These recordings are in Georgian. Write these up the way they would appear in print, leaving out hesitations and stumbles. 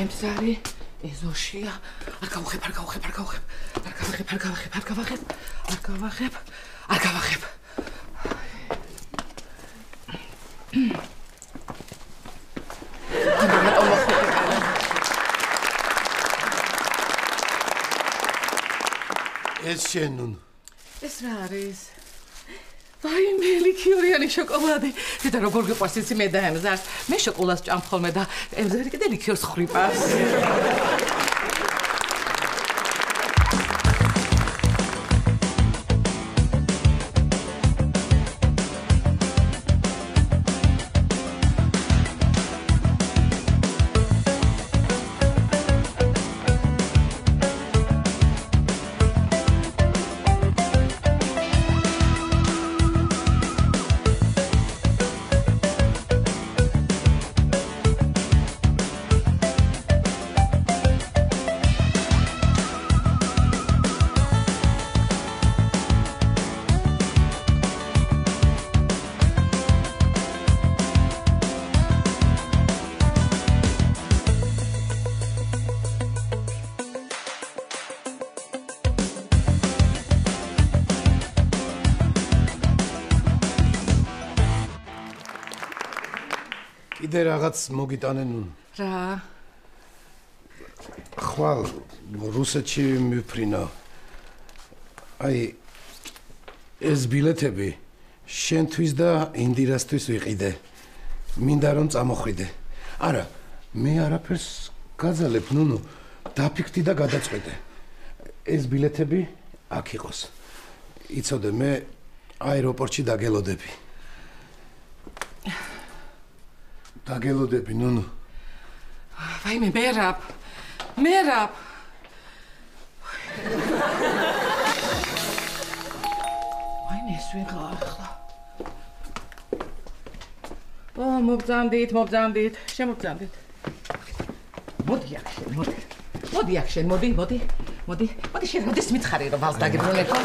ემზარი ეზოშია. არ გავახებ. ეს შენუნ. ეს რა არის? ვაიმე, ლიქიორიანი შოკოლადი. და როგორ გიყვარს იცი მე და ემზარს. მე შოკოლადს ჭამ ხოლმე და ემზარი კიდე ლიქიორს ხრიპავს. კიდე რაღაც მოგიტანენ. რა? ხვალ რუსეთში მიფრინა. აი ეს ბილეთები შენთვის და ინდირასთვის ვიყიდე. მინდა რომ წამოხვიდე. არა, მე არაფერს გაძალებ, ნუნუ, დაფიქრდი და გადაწყვეტე. ეს ბილეთები აქ იყოს. იცოდე, მე აეროპორტში დაგელოდები. დაგელოდები, ნუნუ. ვაიმე, მერაბ. ვაიმე, ეს ვიღა ახლა. მობძანდით. შემობძანდით. მოდი აქ შენ, მოდი, შენ როდის მითხარი რომ ვალს დაგიბრუნებო?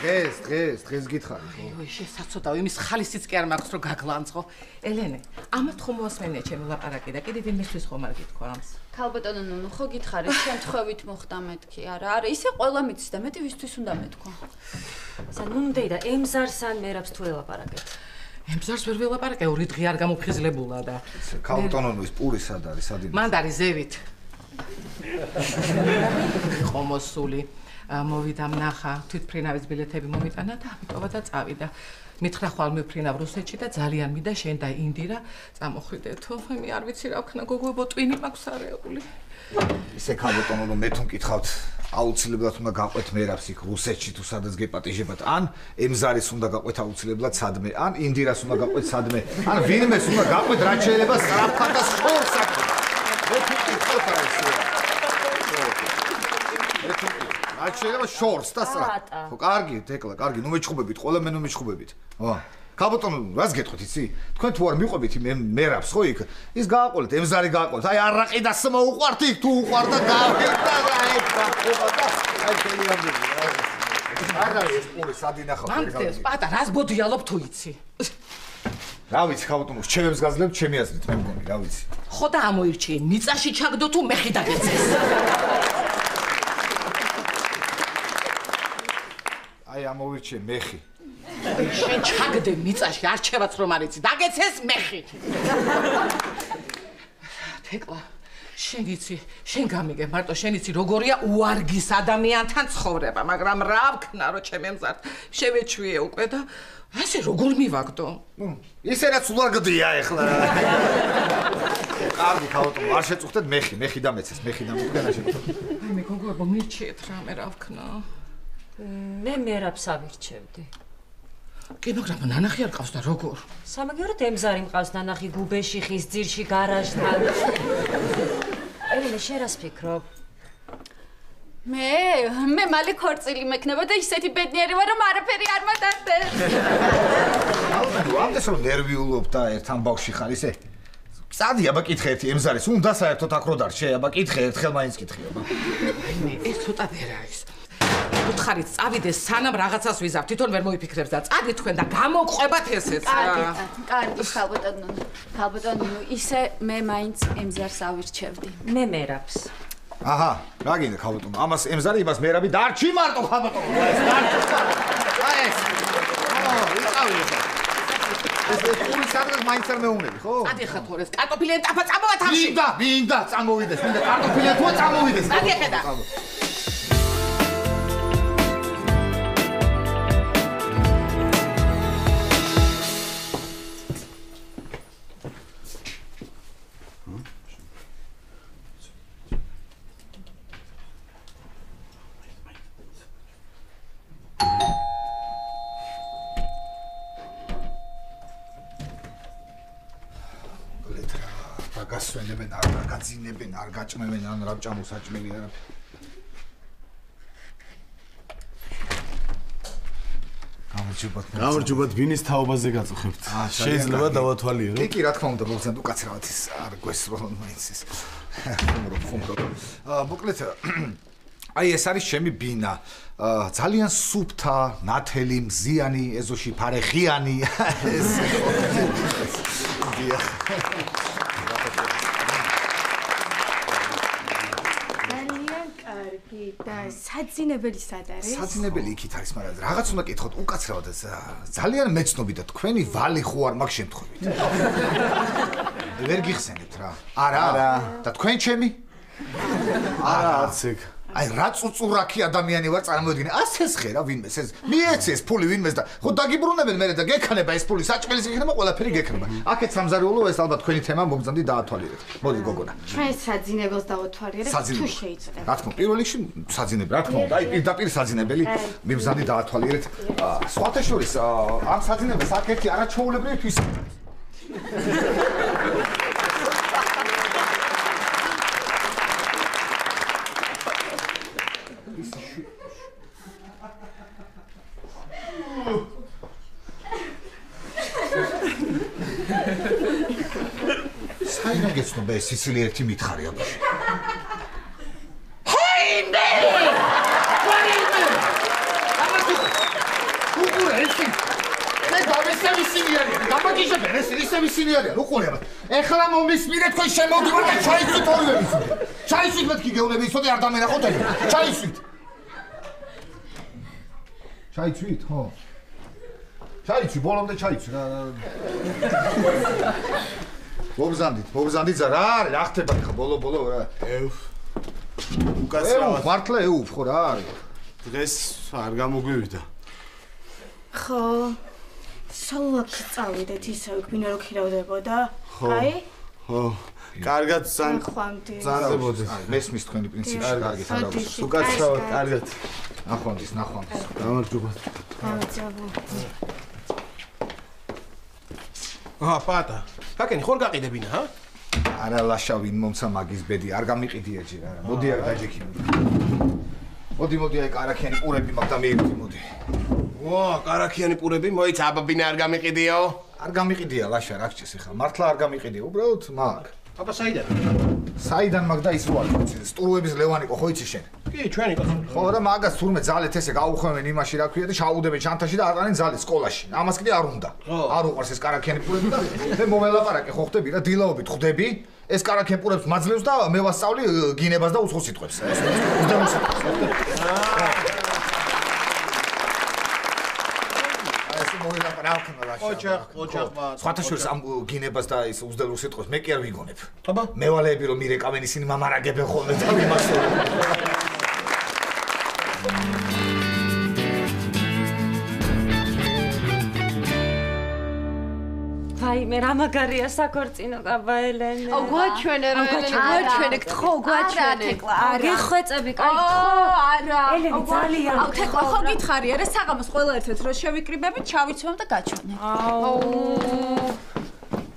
დღეს გითხარი ხო? ოი, შესაძოდავ, იმის ხალისიც კი არ მაქვს რომ გაგლანწყო. ელენე, ამათ ხომ მოასმენია ჩემი ლაპარაკი და კიდევ ვინმესთვის ხომ არ გითქვა ამს? ქალბატონო ნუნუ, ხო გითხარით, შემთხვევით მოხდა მეთქი, არა, ისე ყველა მიცის და მეტი ვისთვის უნდა მეთქვა. ნუნუ და ემზარს ან მერაბს თუ ელაპარაკეთ? ემზარს ვერ ველაპარაკე, 2 დღე არ გამოფხიზლებულა და ქალბატონო ის პური სად არის, სადი? მანდ არის ზევით. ხომოსული მოვიდა ნახა, თვითფრინავის ბილეთები მომიტანა და ამიტომა და წავიდა. მითხრა ხვალ მიფრინავ რუსეთში და ძალიან მინდა შენ და ინდირა წამოხვიდეთო. მე არ ვიცი რა ვქნა, გოგოებო, ტვინი მაქვს არეული. ისე ქალბატონო რომ მე თვითონ გითხავთ, აუცილებლად უნდა გაყვეთ მერაბს იქ რუსეთში თუ სადაც გეპატიჟებათ, ან ემზარის უნდა გაყვეთ აუცილებლად სადმე, ან ინდირას უნდა გაყვეთ სადმე, ან ვინმეს უნდა გაყვეთ რაც შეიძლება სწრაფად და შორს აქ. მე თვითონ გითხავთ რა ისე. რაც შეიძლება შორს და სწრაფად. ხო, კარგი, თეკლა, კარგი, ნუ მეჩხუბებით, ყველა მე ნუ მეჩხუბებით. ხო. ქალბატონო, რას გეტყვით იცი? თქვენ თუ არ მიყვებით მერაბს ხო იქ? ის გააყოლეთ, ემზარი გააყოლეთ. აი არაყი და სმა უყვართ იქ თუ უყვართ და გავიხდა რა ეგ გაყობა და აი შეიძლება. არა ეს პური სადინახავთ. მანდელს პატა, რას ბოდიალობ თუ იცი? რა ვიცი ქალბატონო, ჩემებს გაძლევთ ჩემი აზრით, მე მგონი, რა ვიცი. ხო და ამოირჩიე, მიწაში ჩაგდო თუ მეხი დაგეცეს. აი ამოვირჩიე მეხი. შენ ჩაგდე მიწაში, არჩევაც რომ არ იცი, დაგეცეს მეხი. თეკლა, შენ იცი, შენ გამიგე, მარტო შენ იცი როგორია უარგის ადამიანთან ცხოვრება, მაგრამ რა ვქნა რომ ჩემ ემზართ შევეჩვიე უკვე და ასე როგორ მივაგდო? ისე რაც უარგდია ეხლა. კარგი ქალბატონო, არ შეწუხდეთ მეხი დამეცეს, მეხი დამეცეს. აი მე გოგოებო მირჩიეთ რამე რა ვქნა. მე მერაბს ავირჩევდი. კი, მაგრამ ნანახი არ ყავს და როგორ? სამაგიეროდ ემზარი მყავს ნანახი გუბეში, ხის ძირში, გარაჟთან. ელენე, შენ რას ფიქრობ? მე მალე ქორწილი მექნება და ისეთი ბედნიერი ვარ რომ არაფერი არ მატარდეს. ამდენს რომ ნერვიულობ და ერთ ამბავში ხარ ისე? წადი, აბა კითხე ერთი ემზარის, უნდა საერთოდ აქ რო დარჩე, აბა კითხე ერთხელ მაინც კითხე, აბა. აი ეს ცოტა ვერა ის. უთხარით წავიდეს სანამ რაღაცას ვიზავ თვითონ ვერ მოიფიქრებს და წადი თქვენ და გამოგყვებათ ესეც კარგი ხალბატონო ისე მე მაინც ემზარს ავირჩევდი მე მერაბს აჰა რა გინდა ხალბატონო ამას ემზარი იმას მერაბი დარჩი მარტო ხალბატონო ეს დარჩი აი ეს ვიყავი ეს პული სადღაც მაინც არ მეუნები ხო წადი ხა თორეს კარტოფილი ეტაფა წამოვა თავში მინდა წამოვიდეს მინდა კარტოფილი თუ წამოვიდეს წადი ხედა გასვენებენ არ გაგაძინებენ არ გაჭმევენ ან რა ჭამოსაჭმელი არა გამარჯობათ ბინის თაობაზე გაწუხებთ შეიძლება დავათვალიერო კი რა თქმა უნდა მოგზანდ უკაცრავად ის არ გვესროლ მაინც ის ხუმრო მოკლედ აი ეს არის ჩემი ბინა ძალიან სუფთა ნათელი მზიანი ეზოში ფარეხიანი ეს და საძინებელი სად არის? საძინებელი იქით არის, მაგრამ რაღაც უნდა კითხოთ უკაცრავად ძალიან მეცნობი და თქვენი ვალი ხო არ მაგ შემთხვევით. ვერ გიხსენებთ რა. არა. და თქვენ ჩემი? არა, არც ეგ. აი რა წუწურაკი ადამიანი ვარ წარმოედგინე. ასეს ხე რა ვინმეს ეს. მიეცეს ფული ვინმეს და ხო დაგიბრუნებენ მე და გექნება ეს ფული საჭმელის იქნება ყველაფერი გექნება. აქეთ სამზარეულო ეს ალბათ თქვენი თემა მოგზანდი დაათვალიერეთ. მოდი გოგონა. ჩვენ საძინებელს დავათვალიერეთ თუ შეიძლება. რა თქმა უნდა პირველ რიგში საძინებელი რა თქმა უნდა აი პირდაპირ საძინებელი მივზანდი დაათვალიერეთ. სხვათა შორის ამ საძინებელს აქ ერთი არაჩვეულებრივი თვისი საიდან გეცნობა ეს სიცილი ერთი მითხარი აბაში ჰეინდე! ვარიმე! უყურე ესი! მე დავესწრები სინიარია, გამაგიჟებენ ეს ისევი სინიარია, უყურე აბა. ეხლა მომისმინე თქვენ შემოვდივარ და ჩაიცვით ორივე. ჩაიცვით მეთქი გეუნები ისოდი არ დამენახოთ ეგ. ჩაიცვით. ჩაიცვით, ხო? ჩაიცვი, ბოლომდე ჩაიცვი რა. მობზანდით რა არის? რა ხდება ხა ბოლო რა? უკაცრავად. მართლა ეუფ ხო რა არის? დღეს არ გამოგვივიდა. ხო. სოლოქი წავიდეთ ისევ გვინდა რომ ხირავდებოდა. აი? ხო. კარგად ზანდებოდი. მესმის თქვენი პრინციპში კარგით არ აქვს. უკაცრავად, კარგად. ნახვამდის. გამარჯობათ. პატა. კაკენი ხორ გაყიდებინა, ჰა? არა ლაშა ვინ მომცა მაგის ბედი, არ გამიყიდია ჯერ არა. მოდი არ დაჯექინო. მოდი აი კარაქიანი პურები მაგ და მიირთი მოდი. ვა, კარაქიანი პურები, მოიცა აბაბინა არ გამიყიდიო? არ გამიყიდია ლაშა რა გჭირს ახლა. მართლა არ გამიყიდია, უბრალოდ მაგ. აბა საიდან? საიდან მაგ და ის რო არის, სტურუების ლევანიკო ხო იცი შენ? კი, ჩვენი კაცო. ხო და მაგას თურმე ძალეთ ესე გაუხვევენ იმაში რა ქვია და ჩაუდებენ ჩანთაში და აყანენ ძალით სკოლაში. ამას კიდე არ უნდა. არ უყარს ეს კარაქიანი პურები და მე მომელაპარაკე ხო ხდები რა დილაობით ხვდები ეს კარაქიანი პურებს მაძლევს და მე ვასწავლი გინებას და უცხო სიტყვებს. ეს უძდემო სიტყვებს ხდები. ოჯახმა სხვათა შორის ამ გინებას და ის უძდელო სიტყვებს მე კი არ ვიგონებ. აბა მევალეები რომ მირეკავენ ისინი მამარაგებენ ხოლმე და იმასო. აი მე რა მაგარია საქორწინო კაბა ელენე. აუ გვაჩვენე რა ელენე გვაჩვენე გთხო გვაჩვენე. გეხვეწები კაი ხო? არა. ელენე ძალიან. აუ თეკლა ხო გითხარი არა საღამოს ყველა ერთად რო შევიკრიბებით ჩავიცვამ და გაჩვენე.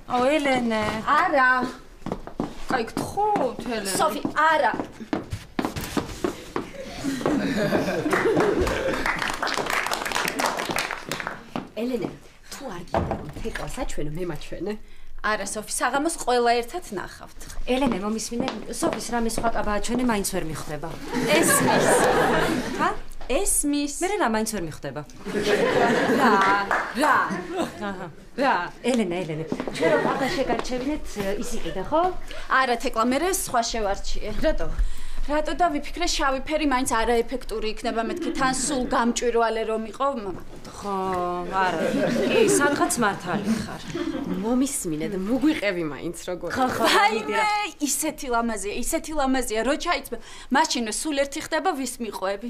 აუ ელენე. არა. კაი გთხო ელენე. სოფი არა. ელენე თუ არ გინდა რომ თეკლა საჩვენო მე მაჩვენე. არა სოფი საღამოს ყველა ერთად ნახავთ. ელენე მომისმინე სოფის რამე სხვა კაბაა ჩვენი მაინც ვერ მიხვდება. ეს მის. ხა? ესმის. მე რა მაინც ვერ მიხვდება. რა. ელენა, ჩვენ რო პაპა შეგარჩევინეთ, ის იყიდა, ხო? არა, თეკლა, მე სხვა შევარჩიე. რატო და ვიფიქრე შავი ფერი მაინც არაეფექტური იქნება, მეთქი თან სულ გამჭვირვალე რომ იყო. ხო, არა. კი, სადღაც მართალი ხარ. მომისმინე და მოგვიყევი მაინც როგორ. ხო, ვაიმე, ისეთი ლამაზია, რო ჩაიცმე, მაშინ სულ ერთი ხდება ვის მიყვები.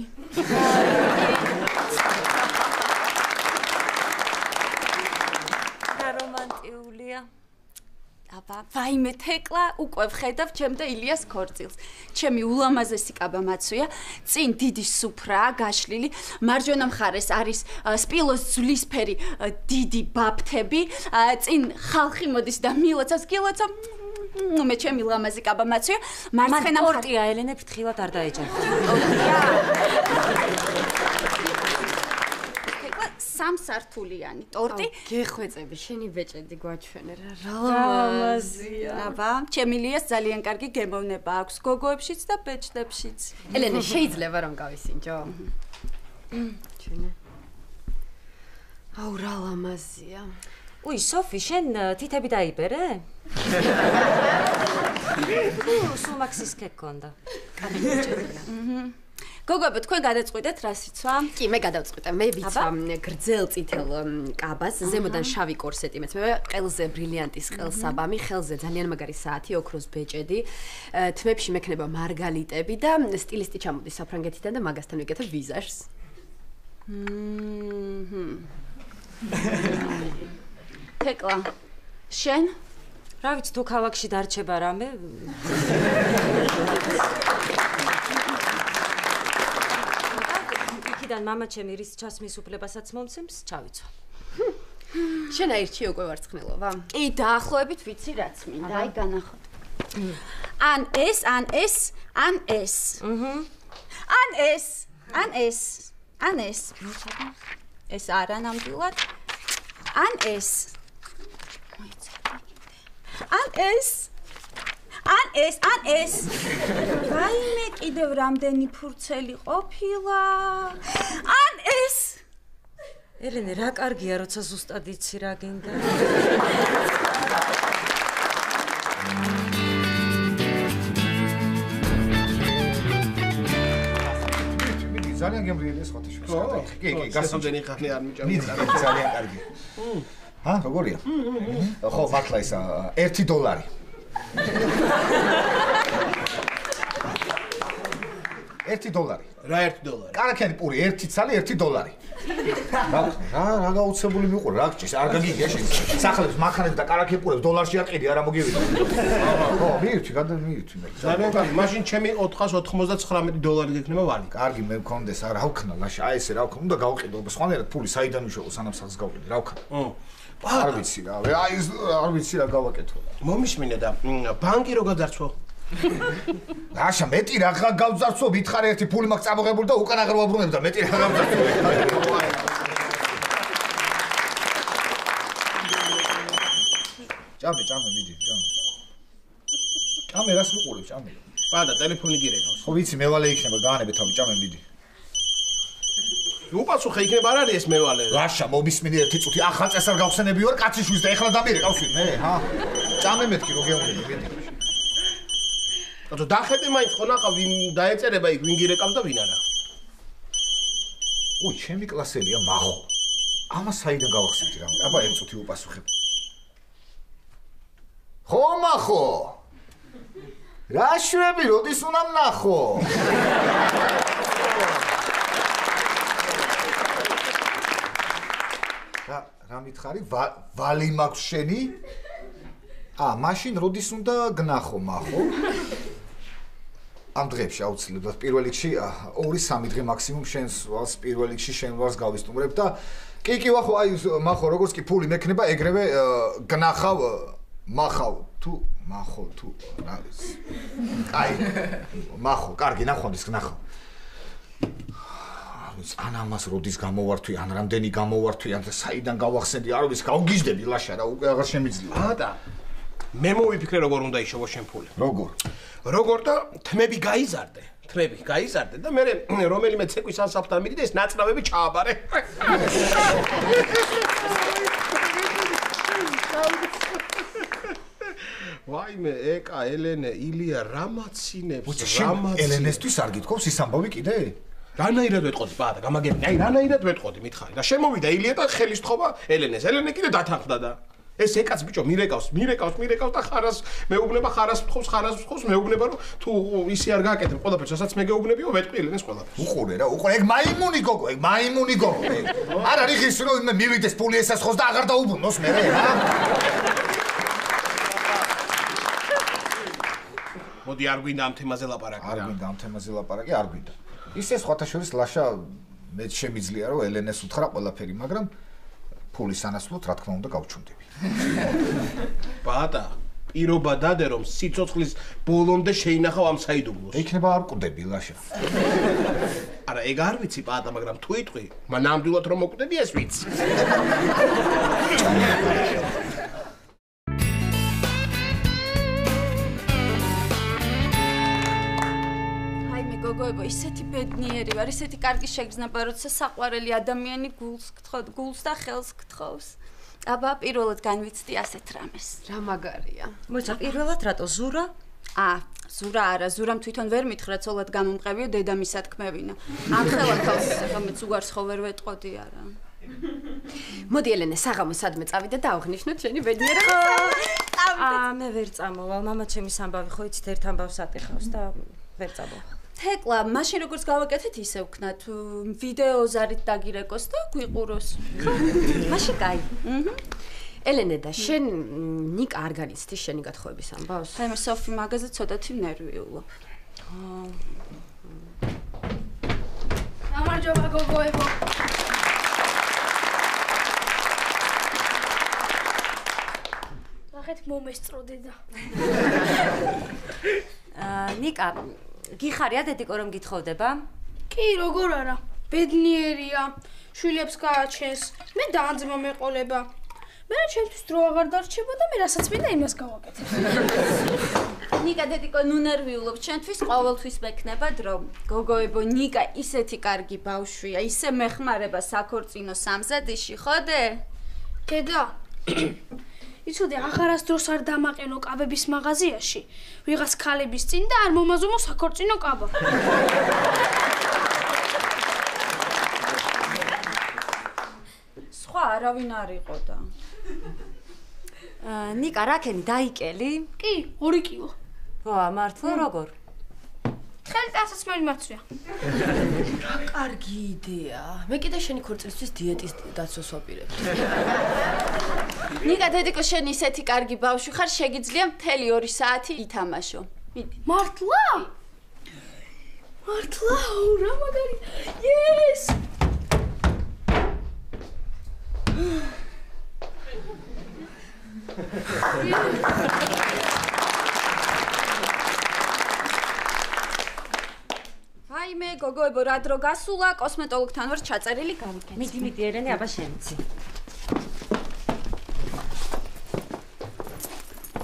რა რომანტიულია. აბა, ვაიმე თეკლა, უკვე ვხედავ ჩემ და ილიას ქორწილს. ჩემი ულამაზესი კაბა მაცვია, წინ დიდი სუფრაა გაშლილი, მარჯვენა მხარეს არის სპილოს ძვლისფერი დიდი ბაფთები, წინ ხალხი მოდის და მილოცავს, გილოცა. მე ჩემი ლამაზი კაბა მაცვია, მარცხენა მხარეს პორტია ელენე ფრთხილად არ დაეჯახა. სამსართულიანი ტორტი. გეხვეწები, შენი ბეჭედი გვაჩვენე რა. ლამაზია. აბა, ჩემი ლიას ძალიან კარგი გემოვნება აქვს გოგოებშიც და ბეჭდებშიც. ელენე, შეიძლება რომ გავისინჯო? ჩვენე. აუ რა ლამაზია. უი, სოფი, შენ თითები დაიბერე? სულ მაქსის ქეკონდა. კარგი ბეჭედია. გოგოებო, თქვენ გადაწყვიტეთ რა სიცვა? კი, მე გადავწყვიტე. მე ვიცვა გრძელ წითელ კაბას, ზემოდან შავი კორსეტი მეცმება, ყელზე ბრილიანტის ყელსაბამი, ხელზე ძალიან მაგარი საათი, ოქროს ბეჭედი, თმებში მექნება მარგალიტები და სტილისტი ჩამოდის საფრანგეთიდან და მაგასთან ვიკეთებ ვიზაჟს. თეკლა, შენ? რა ვიცი, თუ ქალაქში დარჩება რამე? იქიდან მამა ჩემი რის ჩასმის უფლებასაც მომცემს, ჩავიცვა. შენ აირჩიე უკვე ვარცხნილობა? კი, დაახლოებით ვიცი რაც მინდა, აი განახოთ. ან ეს. ან ეს. ეს არა ნამდვილად. ან ეს. ვაიმე, კიდევ რამდენი ფურცელი ყოფილა. ან ეს. ელენე, რა კარგია, როცა ზუსტად იცი რა გინდა. ძალიან გემრიელია სხვათა. კი, გასამდენი ხანი არ მიჭამდა. ძალიან კარგი. როგორია? ხო, მართლა ისა $1. $1. რა $1? კარაქიანი პური, 1 ცალი, $1. რა გაუცებული მიყურე, რა გჭირს, არ გაგიგია შენ. სახლებს, მანქანებს და კარაქიან პურებს დოლარში აყიდი, არა მოგივიდა. ხო, მივიჩი, გადამივიჩი მე. ძალიან კარგი, მაშინ ჩემი $499 გექნება ვალი. კარგი, მე მქონდეს, რა ვქნა, ლაშა, აი ესე რა ვქნა, უნდა გავყიდო, სხვანაირად ფული საიდან ვიშოვო, სანამ სახლს გავყიდი, რა ვქნა. არ ვიცი რა, აი არ ვიცი რა გავაკეთო. მომისმინე და ბანკი რო გაძარცვო? რაშა, მეტი რა გავძარცვო, ვითხარ ერთი ფული მაქვს წამოღებული და უკან აღარ ვაბრუნებ და მეტი რა გავძარცვო. ჭამე, მიდი, ჭამე. ჭამე, რას მიყურებ, ჭამე. პადა, ტელეფონი გირეკავს. ხო ვიცი, მევალე იქნება, გაანებე თავი, ჭამე, მიდი. უპასუხე, იქნება არ არის ეს მევალე. რაშა, მომისმინე ერთი წუთი, ახალ წესს არ გავხსენები ვარ, კაციშვილს და ეხლა დამირეკავს მე, ჰა? ჭამე მეთქი, რო გეუბნები, მიდი. ანუ დახედე მაინც ხო ნახავ ვინ დაეწერება იქ ვინ გირეკავს და ვინ არა. უი, ჩემი კლასელია მახო. ამას საიდან გავახსენდი რა? აბა, ერთ წუთი უპასუხებ. ხო, მახო. რა შვები, როდის უნდა ნახო? რა მითხარი? ვალი მაქვს შენი? მაშინ როდის უნდა გნახო, მახო? ამ დღეებში აუცილებლად პირველ რიგში 2-3 დღე მაქსიმუმ შენს ვალს პირველ რიგში შენ ვალს გავისტუმრებ და კი ვახო აი მახო როგორც კი ფული მექნება ეგრევე გნახავ მახავ თუ რა ის აი მახო კარგი ნახვამდის გნახავ ან ამას როდის გამოვართვი ან რამდენი გამოვართვი ან საიდან გავახსენდი არ ვიცი გავგიჟდები ლაშა რა უკვე აღარ შემიძლია და მე მოვიფიქრე როგორ უნდა იშოვო შენ ფული როგორ და თმები გაიზარდე თრები გაიზარდე და მე რომელიმე ცეკვის ანსამბლთან მიდიდე ეს ნაწნავები ჩააბარე. ვაიმე, ეკა, ელენე, ილია რამაცინებს, ელენესთვის არ გითხოვს ის ამბავი კიდე? რანაირად ვეტყოდი პაატა, გამაგებინე, აი რანაირად ვეტყოდი, მითხარი. და შემოვიდა ილია და ხელის თხოვა ელენეს. ელენე კიდე დათანხმდა და ეს ეკაც ბიჭო მირეკავს და ხარას მეუბნება, ხარას თხოვს, მეუბნება რომ თუ ისი არ გააკეთებ ყველაფერს, რასაც მე გეუბნებიო, ვეტყვი ელენეს ყველაფერს. უყურე რა, უყურე, ეგ მაიმუნი გოგო. არ არის ის რომ მივიდეს პული ესასხოს და აღარ დაუბრუნოს მე რა. მოდი არ გვინდა ამ თემაზე ლაპარაკი. არ გვინდა. ისე სხვათა შორის ლაშა მე შემიძლია რომ ელენეს უთხრა ყველაფერი, მაგრამ ფულის ანასვლოდ რა თქმა უნდა გავჩუმდები. პაატა, პირობა დადე რომ სიცოცხლის ბოლომდე შეინახავ ამ საიდუმლოს. იქნება არ კვდები ლაშა. არა, ეგ არ ვიცი პაატა, მაგრამ თუ იტყვი, მანამდვილად რომ მოკვდები ეს ვიცი. გოგოებო, ისეთი ბედნიერი ვარ, ისეთი კარგი შეგრძნება, როცა საყვარელი ადამიანი გულს და ხელს გთხოვს. აბა, პირველად განვიცდი ასეთ რამეს. რა მაგარია. მოიცა, პირველად რატო ზურა? ზურა არა, ზურამ თვითონ ვერ მითხრა, ცოლად გამომყევიო დედამისად ქმევინა. ამხელა თავს ხომეც უგარს ხო ვერ ვეტყოდი არა. მოდი ელენე, საღამო სადმე წავიდე და ავღნიშნოთ შენი ბედნიერება. მე ვერ წამოვალ, მამა ჩემის ამბავი ხო იცით ერთ ამბავს ატეხავს და ვერ წამოვალ. თეკლა, მაშინ როგორც გავაკეთეთ ისე ვქნათ, ვიდეო ზარით დაგირეკოს და გვიყუროს. მაშინ კაი. ელენე და შენ ნიკ არ განიცდი შენი გათხოვების ამბავს? მე სოფი მაგაზე ცოტათი ნერვიულობ. გამარჯობა გოგოებო. ნახეთ მომესწროდე და. ნიკა გიხარია დედიკო რომ გითხოვდება? კი, როგორ არა. ბედნიერია. შვილებს გააჩენს. მე დაანძმა მეყოლება. მე ჩემთვის დრო აღარ დარჩება და მე რასაც მინდა იმას გავაკეთებ. ნიკა დედიკო ნუ ნერვიულობ, ჩემთვის ყოველთვის მექნება დრო. გოგოებო, ნიკა ისეთი კარგი ბავშვია, ისე მეხმარება საქორწინო სამზადიში, ხოდე? დედა იცოდე, აღარასდროს არ დამაყენო კაბების მაღაზიაში, ვიღაც ქალების წინ და არ მომაზომო საქორწინო კაბა. სხვა არავინ არ იყო და. ნიკა, რაკენი დაიკელი? კი, 2 კილო. ვა, მართლა როგორ? ხელი დასაცმელი მაცვია. რა კარგი იდეა. მე კიდე შენი ქორწილისთვის დიეტის დაცვას ვაპირებ. ნიკა დედიკო, შენ ისეთი კარგი ბავშვი ხარ, შეგიძლია მთელი 2 საათი ითამაშო. მიდი. მართლა? რა მაგარი. Yes! ვაიმე, გოგოებო, რა დრო გასულა, კოსმეტოლოგთან ვარ ჩაწერილი გავიკეთე. მიდი, ელენე, აბა შემიცი.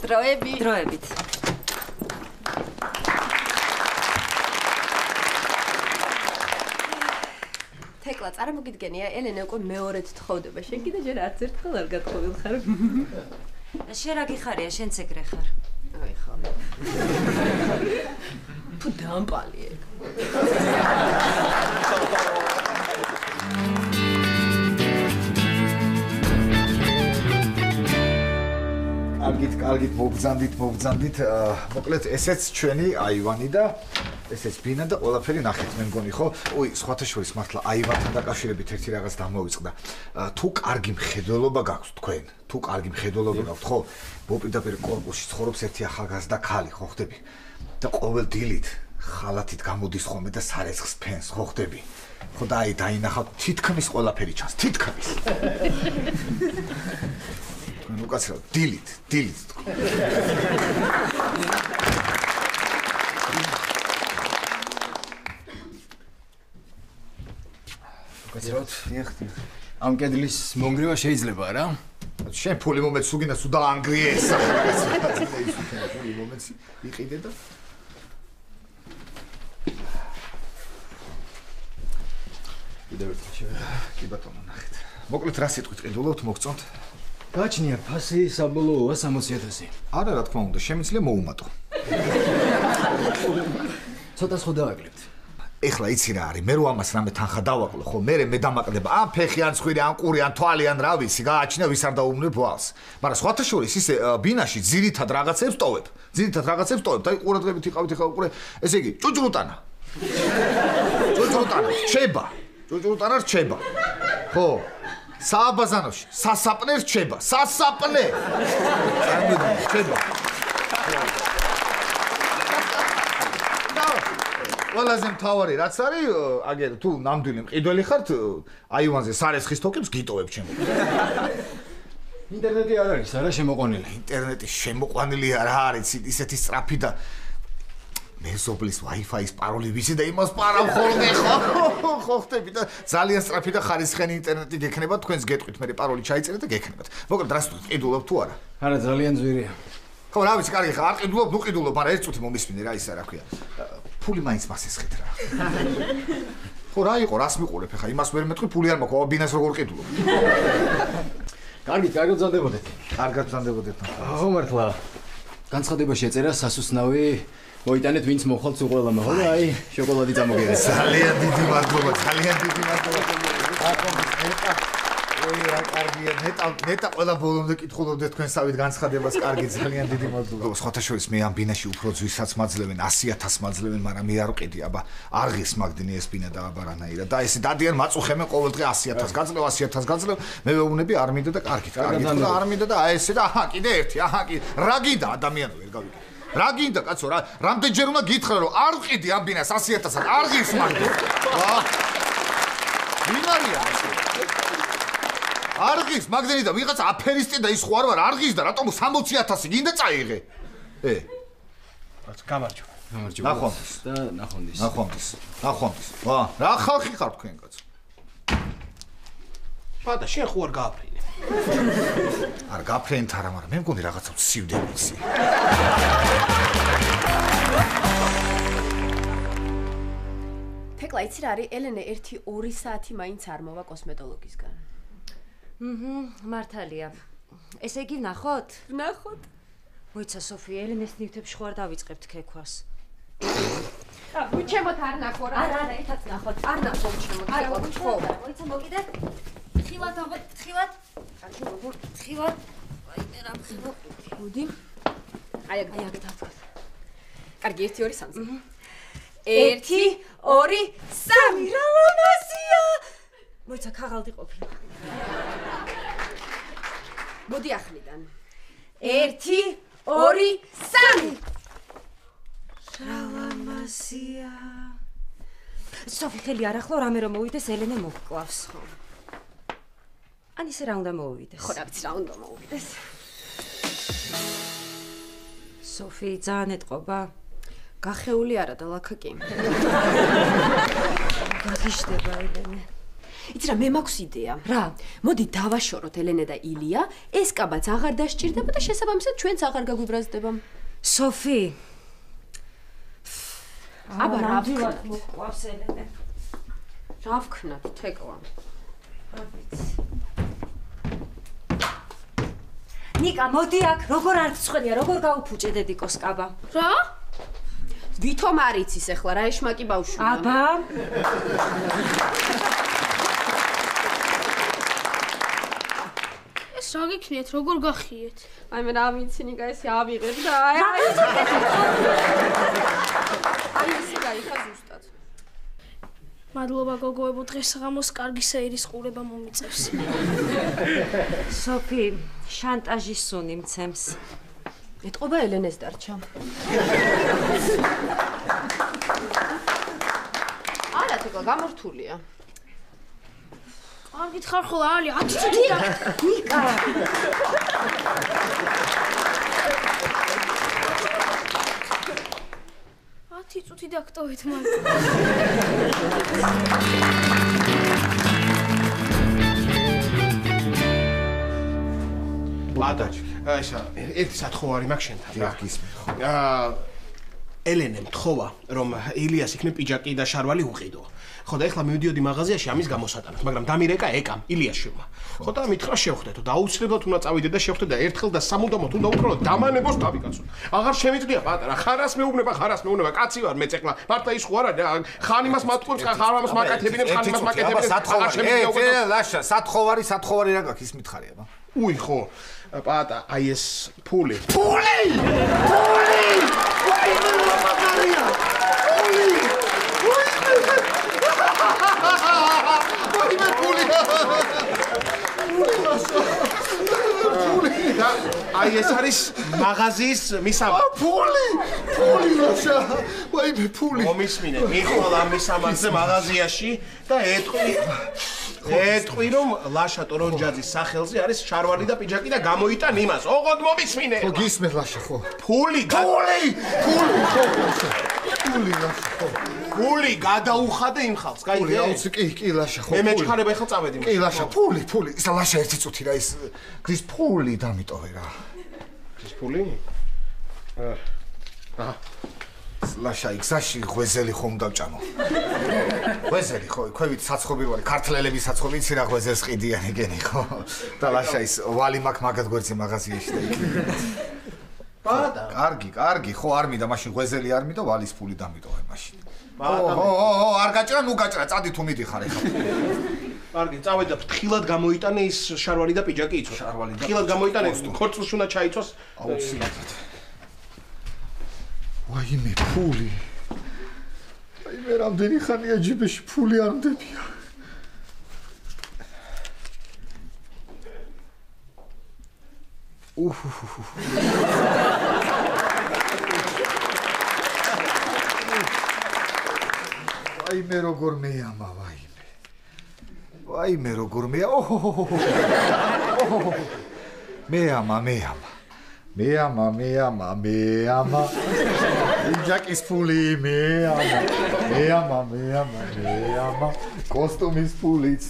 დროებით. თეკლა, წარმოგიდგენია, ელენე უკვე მეორედ თხოვდება. შენ კიდე ჯერ არც ერთხელ არ გათხოვილ ხარ. შენ რა გიხარია, შენც ეგრე ხარ. აი ხო. თუ დამპალი ეგ. კარგით მოგბძანდით. მოკლედ ესეც ჩვენი აივანი და ესეც ბინა და ყველაფერი ნახეთ, მე მგონი ხო? ოი, სხვათა შორის მართლა აივანთან დაკავშირებით ერთი რაღაც დამოვიწყდა. თუ კარგი მხედველობა გაქვთ თქვენ, ხო? მოპირდაპირ კორპუსში ცხოვრობს ერთი ახალგაზრდა ქალი, ხო ხდები? და ყოველ დილით ხალათით გამოდის ხოლმე და სარეცხს ფენს, ხო ხდები? ხო და აი დაინახავთ თითქმის ყველაფერი ჩანს, თითქმის. თქვენ უკაცრავ დილით. უკაცრავთ, დიახ. ამ კედლის მონგრევა შეიძლება რა? შენ ფული მომეც უგინდა სულ დაანგრიე ეს ახლა. ფული მომეც იყიდე და კიდევ ერთხელ შევედა. კი ბატონო, ნახეთ. მოკლედ რა სიტყვით ყიდულობთ, მოგწონთ? გაჩნია ფასი საბოლოოა 60,000. არა, რა თქმა უნდა, შემიძლია მოუმატო. ცოტა სხვა დავაკლებთ. ეხლა იცი რა არის, მე რო ამას რამე თანხა დავაკლო, ხო, მე დამაკდება ან ფეხი, ან ცხვირი, ან ყური, ან თვალი, ან რა ვიცი, გააჩინა ვის არ დაუმნებ ვალს. მაგრამ სხვათა შორის ისე ბინაში ძირითად რაღაცებს ტოვებ. აი ყურადღებით იყავით ეხლა უყურე, ესე იგი, ჭუჭრუტანა. ჭუჭრუტანა რჩება. ხო. სააბაზანოში, სასაპნე რჩება. სასაპნე. რჩება. ყველაზე მთავარი რაც არის, აგერ თუ ნამდვილი მყიდველი ხართ, აივანზე სარესხის თოკებს გიტოვებ ჩემო. ინტერნეტი არ არის, არა შემოყვანილი. ინტერნეტი შემოყვანილი რა არის, ისეთი სწრაფი და მე სოფლის Wi-Fi-ის პაროლი ვიცი და იმას პარავ ხოლმე ხო ხტები და ძალიან სწრაფი და ხარისხიანი ინტერნეტი გექნება, თქვენს გეტყვით, მე პაროლი ჩაიწერეთ და გექნებათ. მოკლედ რას ყიდულობ თუ არა? არა, ძალიან ძვირია. ხო, რა ვიცი, კარგი ხარ, არ ყიდულობ, ნუ ყიდულობ, მაგრამ ეს წუთი მომისმინე რა ისა რა ქვია. ფული მაინც მას ესხეთ რა. ხო, რა იყო, რას მიყურებ ხა? იმას ვერ მეტყვი, ფული არ მაქვს, ბინას როგორ ყიდულობ? კარგით, კარგად ზანდებოდეთ. კარგად ზანდებოდეთ. ხო, მართლა. განცხადება შეწერა სასუსნავი მოიტანეთ ვინც მოხალთ უყველამა, ხო და აი, შოკოლადი წამოგიღეთ. ძალიან დიდი მადლობა, ძალიან დიდი მადლობა. ой, რა კარგია, ნეტა ყველა ბოლომდე კითხულობდე თქვენსავით განცხადებას, კარგი, ძალიან დიდი მადლობა. სხვათა შორის მე ამ ბინაში უფრო ძვისაც მაძლევენ, 100,000 მაძლევენ, მაგრამ მე არ ვყიდი, აბა, არღის მაგდენი ეს ბინა და აბა რანაირად. და ესე დადიან მაწუხემენ ყოველდღე 100,000 გაძლევ, 100,000 გაძლევ, მე ვეუბნები არ მინდა და კარგით, არ მინდა და აი ესე და აჰა, კიდე ერთი, აჰა, რა გინდა ადამიანო, ვერ გავიგე. რა გინდა კაცო, რამდენჯერ უნდა გითხრა რომ არ ვყიდი ამ ბინას 100,000-ად, არღის მაგდენ. ბინარია ასე. არღის მაგდენი და ვიღაცა აფერისტი და ის ხო არ ვარ არღის და რატომ 60,000 გინდა წაიღე? გამარჯობა. ნახვამდის და ნახვამდის. ნახვამდის. ვა, რა ხალხი ხარ თქვენ კაცო? პატა, შენ ხო არ გააფრინე? არ გაფრენთ არა, მაგრამ მე მგონი რაღაცა ცივდები ისი. თეკლა იცი რა არის? ელენე 1-2 საათი მაინც არ მოვა კოსმეტოლოგისგან. მართალია. ესე იგი ვნახოთ? ვნახოთ. მოიცა სოფი, ელენეს ნივთებში ხო არ დავიწყებთ ქექვას. უჩემოთ არ ნახო რა. არა, ერთად ვნახოთ. არ ნახო უჩემოთ. აი, ხო. მოიცა მოკიდე. თხილად აღო, თხილად. კარგი, როგორ თხილად? აი, მე რა ვხილო. მოდი. აი, აქ დავთქვა. კარგი, 1-2 3. 1-2 3 რა ლამაზია. მოიცა ქაღალდი ყოფილა. მოდი ახლიდან. 1-2 3 რა ლამაზია. სოფი ხელი არ ახლა რამე რომ მოვიდეს ელენე მოგკლავს ხო? ან ისე რა უნდა მოვიდეს? ხო რა ვიცი რა უნდა მოვიდეს. სოფი ძალიან ეტყობა. გახეული არა და ლაქა კი. გაგიშდება ელენე. იცი რა მე მაქვს იდეა. რა? მოდი დავაშოროთ ელენე და ილია, ეს კაბაც აღარ დასჭირდება და შესაბამისად ჩვენც აღარ გაგვიბრაზდება. სოფი. აბა რა ვქნათ მოყვავს ელენე. რა ვქნათ თეკლა. რა ვიცი. ნიკა მოდი აქ, როგორ არ გწყვეტია, როგორ გაუფუჭე დედიკოს კაბა. რა? ვითომ არ იცის ახლა რა ეშმაკი ბავშვია. აბა. ეს რა გიქნიეთ, როგორ გახიეთ? აი მე რა ვიცი ნიკა ესე ავიღებ და აი ესე გაიხა ზუსტად. მადლობა გოგოებო, დღესაღამოს კარგი საირის ყურება მომიწევს. სოფი, შანტაჟის სუნი მცემს. ეტყობა ელენეს დარჩა. არა თეკლა გამორთულია. კარგით ხარ ხოლმე ალი 10 წუთი და ნიკა. წუთი დაგტოვეთ მაგ. ბადაჭ, ესა ერთი სათხოვარი მაქვს შენთან რა. გისმენ. ელენემ თხოვა რომ ილიას იქნებ პიჯაკი და შარვალი უყიდო. ხო და ეხლა მივდიოდი მაღაზიაში ამის გამოსატანად, მაგრამ დამირეკა ეკამ ილიაშვილმა. ხო და მითხრა შევხვდეთო და აუცილებლად უნდა წავიდე და შევხვდე და ერთხელ და სამუდამოდ უნდა უბრალოდ დამანებოს დავიკაცო. აღარ შემიძლია პატარა, ხარას მეუბნება, კაცი ვარ მეც ეხლა. მარტა ის ხო არა, ხან იმას მატყობს, ხან ამას მაკეთებინებს, ხან იმას მაკეთებინებს. აღარ შემიძლია უბრალოდ. ლაშა, სათხოვარი რა გაქვს ის მითხარია, ბა. უი ხო, პატა, აი ეს ფული. აი ეს არის მაღაზიის მისამართი. ფული ლაშა. ვაიმე ფული. მომისმინე, მიხვალ ამ მისამართზე მაღაზიაში და ეტყვი რომ ლაშა ტორონჯაძის სახელზე არის შარვალი და პიჯაკი და გამოიტან იმას. ოღონდ მომისმინე. ხო გისმენ ლაშა ხო. ფული ლაშა ხო. ფული გადაუხადე იმ ხალხს, გაიგე? აუცი კი ლაშა ხო. მე მეჩქარება ახლა წავედი. კი ლაშა ფული. ისა ლაშა ერთი წუთი რა ის გრის ფული დამიტოვე რა. გრის ფული? ლაშა იგზაში ღვეზელი ხომ დავჭამო. ღვეზელი ხო, ქვევით საცხობი ვარ, ქართლელების საცხობი იცი რა ღვეზელს ყიდიან ეგენი ხო. და ლაშა ის ვალი მაგ მაგად გვერდზე მაღაზიაში და იქ. პატა. კარგი, ხო არ მინდა მაშინ ღვეზელი არ მინდა, ვალის ფული დამიტოვე მაშინ. არ გაჭრა, ნუ გაჭრა, წადი თუ მიდიხარ ახლა. კარგი, წავედი და ფრთხილად გამოიტანე ის შარვალი და პიჯაკი იცო. ფრთხილად გამოიტანე, ქორწილში უნდა ჩაიცოს. აუცილებლად. ვაიმე ფული. ვაიმე რამდენი ხანია ჯიბეში ფული არ მდებია. ვაიმე როგორ მეამა ვაიმე როგორ მეა მეამა იჯაკის ფული მეამა კოსტუმის ფულიც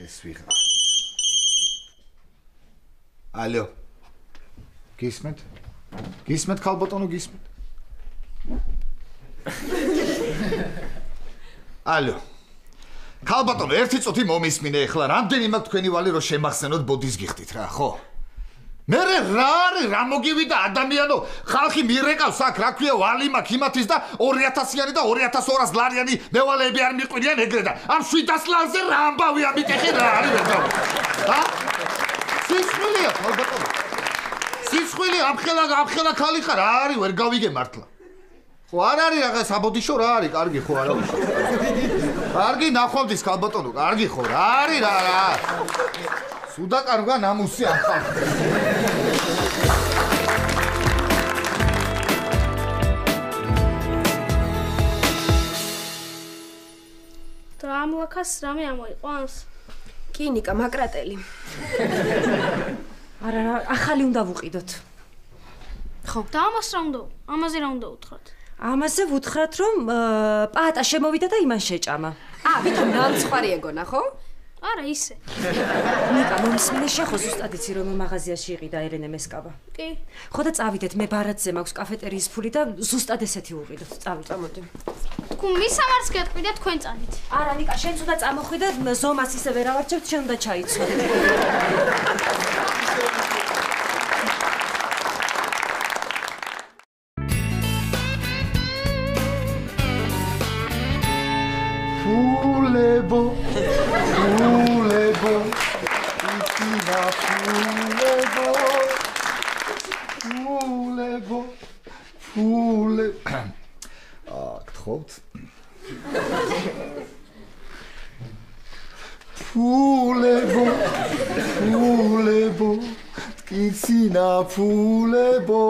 ეს ვიღა ალო გისმენთ ქალბატონო გისმენთ ალო ქალბატონო ერთი წუთი მომისმინე ახლა რამდენი მაქვს თქვენი ვალი რომ შემახსენოთ ბოდის გიხდით რა ხო მე რა არის რა მოგივიდა ადამიანო ხალხი მირეკავს აქ რა ქვია ვალი მაქვს იმათის და 2000-იანი და 2200 ლარიანი მევალეები არ მიყვინიან ეგრე და ამ 700 ლარზე რა ამბავია მიტეხი რა არის ვერ გავ ჰა სიცხვილეა ქალბატონო სიცხვილე ამხელა ქალი ხარ რა არის ვერ გავიგე მართლა ხო არ არის რაღაც საბოდიშო რა არის კარგი ხო არა კარგი ნახვამდის ქალბატონო კარგი ხო რა არის რა სუდაკარგა ნამუსი ახალ დრამლაკას რამე ამოიყვანს კი ნიკა მაკრატელი არა ახალი უნდა ვუყიდოთ ხო და ამაზე რა უნდა უთხრათ ამაზე ვუთხრათ რომ პატა შემოვიდა და იმან შეჭამა ვითომ ნამცხვარი ეგონა ხო არა ისე ნიკა მომისმინე შეხო ზუსტად იცი რომ მაღაზიაში იყიდა ერენე მესკაბა კი ხო და წავიდეთ მე ბარათზე მაქვს კაფეტერიის ფული და ზუსტად ესეთი უყიდოთ წამოდი თქვენ მისამართს გეტყვი და თქვენ წანით არა ნიკა შენც უნდა წამოხვი და ზომას ისე ვერ ავარჩევთ შენ უნდა ჩაიცვა Fulebo, itina fulebo. გთხოვთ. Fulebo, itina fulebo.